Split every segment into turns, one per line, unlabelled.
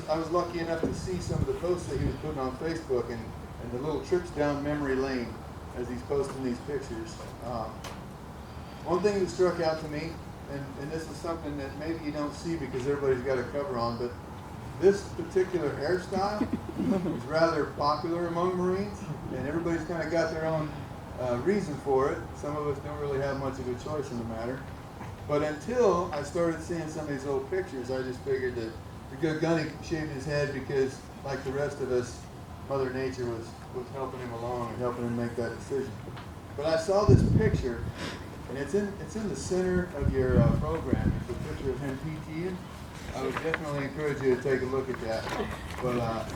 was lucky enough to see some of the posts that he was putting on Facebook and the little trips down memory lane as he's posting these pictures. One thing that struck out to me, and this is something that maybe you don't see because everybody's got a cover on, but this particular hairstyle is rather popular among Marines, and everybody's kind of got their own reason for it. Some of us don't really have much of a choice in the matter. But until I started seeing some of these old pictures, I just figured that the good Gunny shaved his head because, like the rest of us, Mother Nature was helping him along and helping him make that decision. But I saw this picture, and it's in the center of your program. It's a picture of him PTing. I would definitely encourage you to take a look at that. But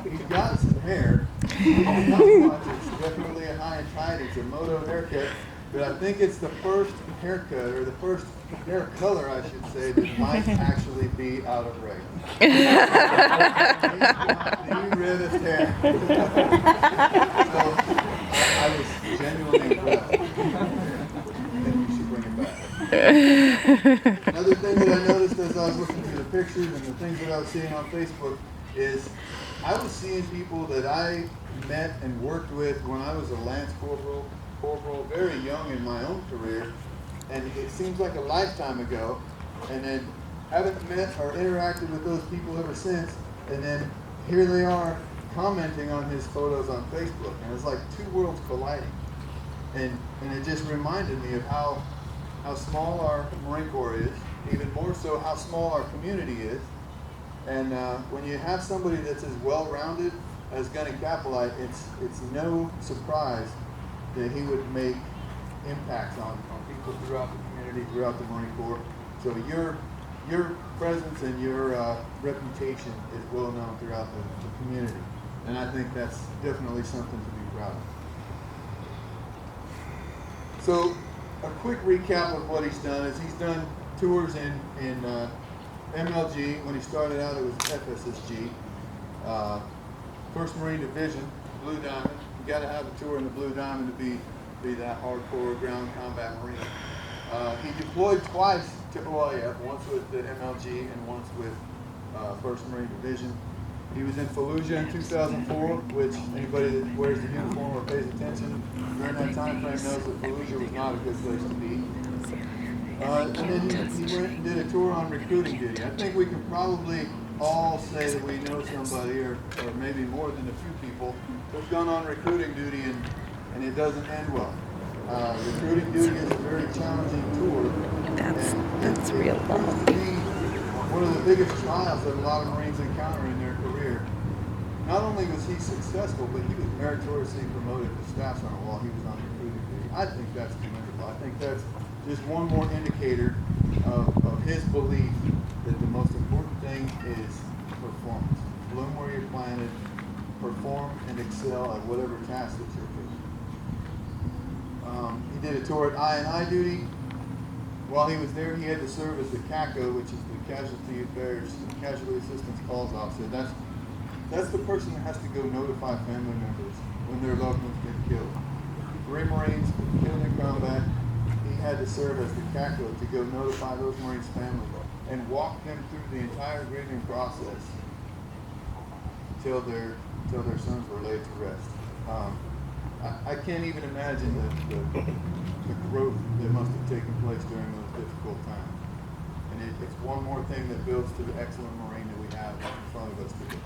he's got some hair. Not much. It's definitely a high and tight. It's a moto haircut. But I think it's the first haircut, or the first hair color, I should say, that might actually be out of range. The reddest hair. So I was genuinely impressed. I think you should bring it back. Another thing that I noticed as I was looking through the pictures and the things that I was seeing on Facebook is I was seeing people that I met and worked with when I was a Lance Corporal, very young in my own career, and it seems like a lifetime ago, and then haven't met or interacted with those people ever since, and then here they are commenting on his photos on Facebook, and it's like two worlds colliding, and it just reminded me of how small our Marine Corps is, even more so how small our community is, and when you have somebody that's as well-rounded as Gunny Capolite, it's no surprise that he would make impacts on people throughout the community, throughout the Marine Corps. So your presence and your reputation is well known throughout the community. And I think that's definitely something to be proud of. So a quick recap of what he's done is he's done tours in MLG. When he started out, it was FSSG. 1st Marine Division, Blue Diamond. You got to have a tour in the Blue Diamond to be that hardcore ground combat Marine. He deployed twice to OIF, once with the MLG and once with 1st Marine Division. He was in Fallujah in 2004, which anybody that wears the uniform or pays attention during that time frame knows that Fallujah was not a good place to be. And then he went and did a tour on recruiting duty. I think we can probably all say that we know somebody, or maybe more than a few people, who've gone on recruiting duty and it doesn't end well. Recruiting duty is a very challenging tour.
That's real love.
One of the biggest trials that a lot of Marines encounter in their career. Not only was he successful, but he was meritoriously promoted to staff sergeant while he was on recruiting duty. I think that's commendable. I think that's just one more indicator of his belief that the most important thing is performance. Bloom where you're planted, perform and excel at whatever task that you're doing. He did a tour at I&I duty. While he was there, he had to serve as the CACO, which is the Casualty Affairs, Casualty Assistance Calls Officer. That's the person that has to go notify family members when their loved ones get killed. 3 Marines killed in combat. He had to serve as the CACO to go notify those Marines' families and walk them through the entire grieving process till their sons were laid to rest. I can't even imagine the growth that must have taken place during those difficult times. And it's one more thing that builds to the excellent Marine that we have in front of us today.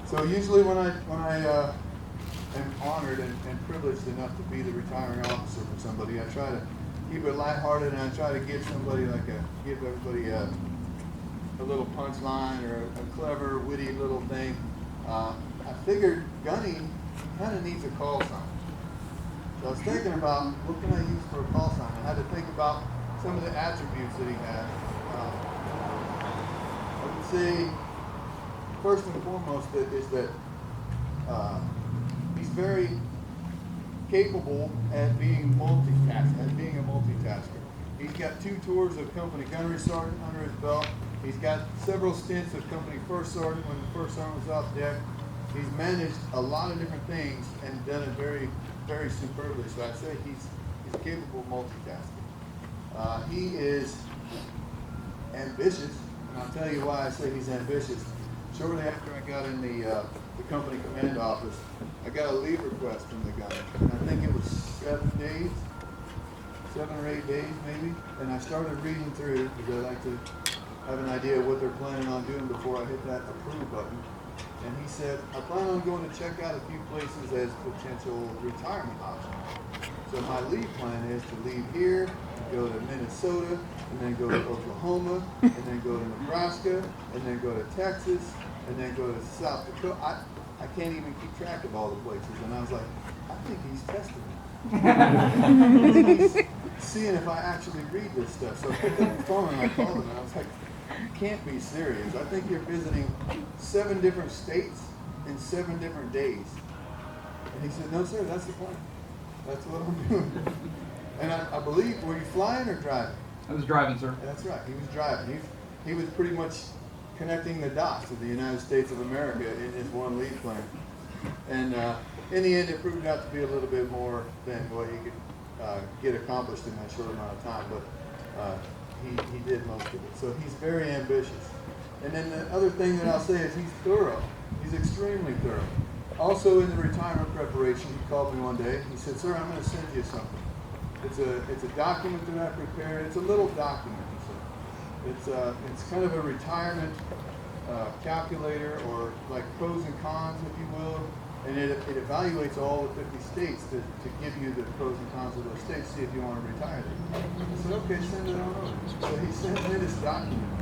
So usually when I am honored and privileged enough to be the retiring officer for somebody, I try to keep it lighthearted, and I try to give everybody a little punchline or a clever, witty little thing. I figured Gunny kind of needs a call sign. So I was thinking about what can I use for a call sign. I had to think about some of the attributes that he had. I would say first and foremost is that he's very capable at being a multitasker. He's got 2 tours of company gunnery sergeant under his belt. He's got several stints of company first sergeant when the first sergeant was off deck. He's managed a lot of different things and done it very, very superbly. So I'd say he's capable of multitasking. He is ambitious. And I'll tell you why I say he's ambitious. Shortly after I got in the company command office, I got a leave request from the guy. And I think it was 7 days, 7 or 8 days maybe. And I started reading through because I like to have an idea of what they're planning on doing before I hit that approve button. And he said, I plan on going to check out a few places as potential retirement options. So my leave plan is to leave here, and go to Minnesota, and then go to Oklahoma, and then go to Nebraska, and then go to Texas, and then go to South Dakota. I can't even keep track of all the places. And I was like, I think he's testing me. I think he's seeing if I actually read this stuff. So I picked up the phone and I called him and I was like, you can't be serious. I think you're visiting 7 different states in 7 different days. And he said, no sir, that's the plan. That's what I'm doing. And I believe, were you flying or driving?
I was driving, sir.
That's right, he was driving. He was pretty much connecting the dots of the United States of America in his one leave plan. And in the end, it proved out to be a little bit more than what he could get accomplished in that short amount of time. But he did most of it. So he's very ambitious. And then the other thing that I'll say is he's thorough. He's extremely thorough. Also in the retirement preparation, he called me one day. He said, sir, I'm going to send you something. It's a document that I prepared. It's a little document, he said. It's kind of a retirement calculator, or like pros and cons, if you will. And it evaluates all the 50 states to give you the pros and cons of those states, see if you want to retire there. I said, okay, send it on over. So he sent me this document.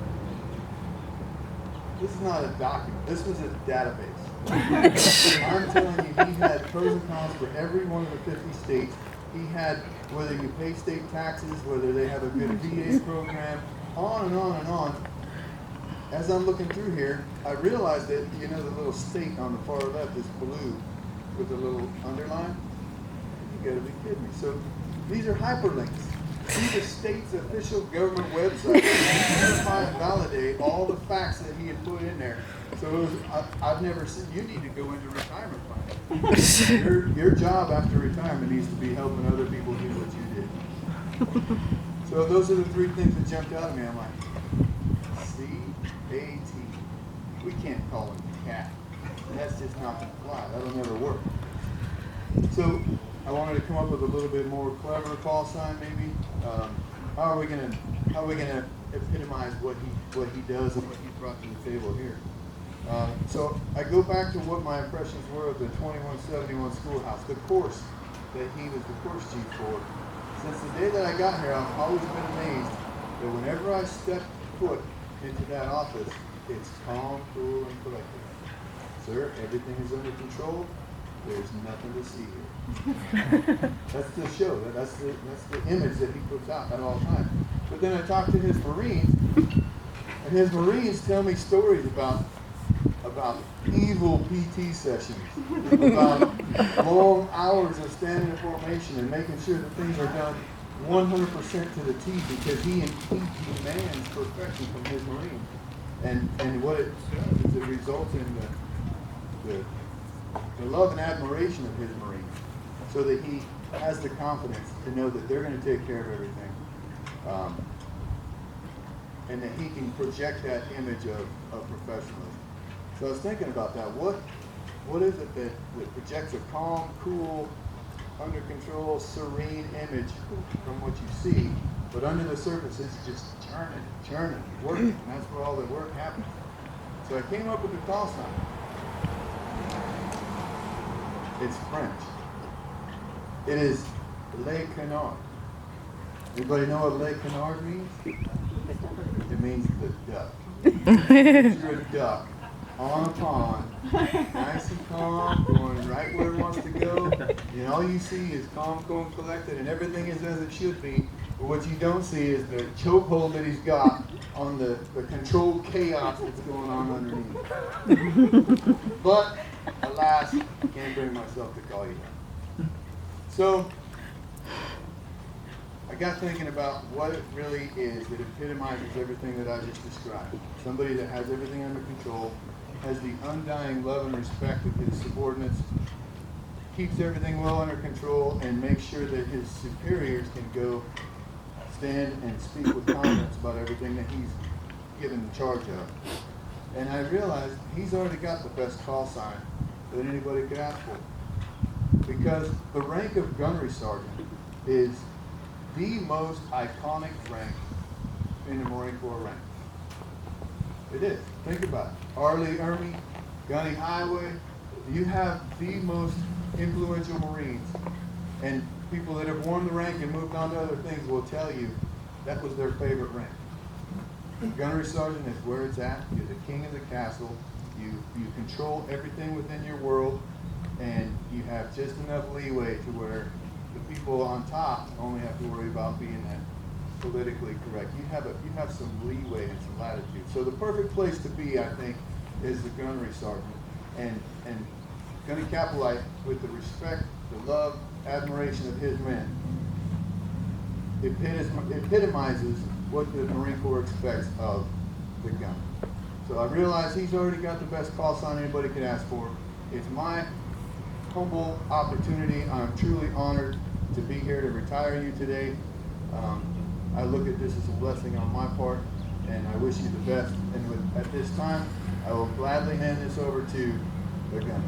This is not a document. This was a database. I'm telling you, he had pros and cons for every one of the 50 states. He had whether you pay state taxes, whether they have a good VA program, on and on and on. As I'm looking through here, I realized that, you know, the little state on the far left is blue with a little underline. You gotta be kidding me. So these are hyperlinks. These are state's official government website. Verify and validate all the facts that he had put in there. So it was, I've never said, you need to go into retirement planning. Your job after retirement needs to be helping other people do what you did. So those are the 3 things that jumped out at me. I'm like, C-A-T. We can't call him cat. That's just not going to fly. That'll never work. So I wanted to come up with a little bit more clever call sign, maybe. How are we gonna epitomize what he does and what he brought to the table here? So I go back to what my impressions were of the 2171 schoolhouse, the course that he was the course chief for. Since the day that I got here, I've always been amazed that whenever I step foot into that office, it's calm, cool, and collected. Sir, everything is under control. There's nothing to see here. That's the show. That's the image that he puts out at all times. But then I talk to his Marines, and his Marines tell me stories about evil PT sessions, about long hours of standing in formation and making sure that things are done 100% to the T, because he demands perfection from his Marines. And what it does is it results in the love and admiration of his Marines, so that he has the confidence to know that they're going to take care of everything, and that he can project that image of professionalism. So I was thinking about that. What is it that projects a calm, cool, under control, serene image from what you see, but under the surface it's just churning, working, and that's where all the work happens. So I came up with the call sign. It's French. It is Le Canard. Anybody know what Le Canard means? It means the duck. You're a duck on a pond, nice and calm, going right where it wants to go. And all you see is calm, cool, and collected, and everything is as it should be. But what you don't see is the chokehold that he's got on the controlled chaos that's going on underneath. But alas, I can't bring myself to call you that. So I got thinking about what it really is that epitomizes everything that I just described. Somebody that has everything under control, has the undying love and respect of his subordinates, keeps everything well under control, and makes sure that his superiors can go stand and speak with confidence about everything that he's given charge of. And I realized he's already got the best call sign that anybody could ask for. Because the rank of gunnery sergeant is the most iconic rank in the Marine Corps rank. It is. Think about it. Arleigh Army, Gunny Highway, you have the most influential Marines. And people that have worn the rank and moved on to other things will tell you that was their favorite rank. Gunnery sergeant is where it's at. You're the king of the castle. You control everything within your world, and you have just enough leeway to where the people on top only have to worry about being that politically correct. You have some leeway and some latitude. So the perfect place to be, I think, is the gunnery sergeant. And Gunny Capolite, with the respect, the love, admiration of his men, epitomizes what the Marine Corps expects of the gunner. So I realize he's already got the best call sign anybody could ask for. It's my humble opportunity. I'm truly honored to be here to retire you today. I look at this as a blessing on my part, and I wish you the best. And at this time, I will gladly hand this over to the gunner.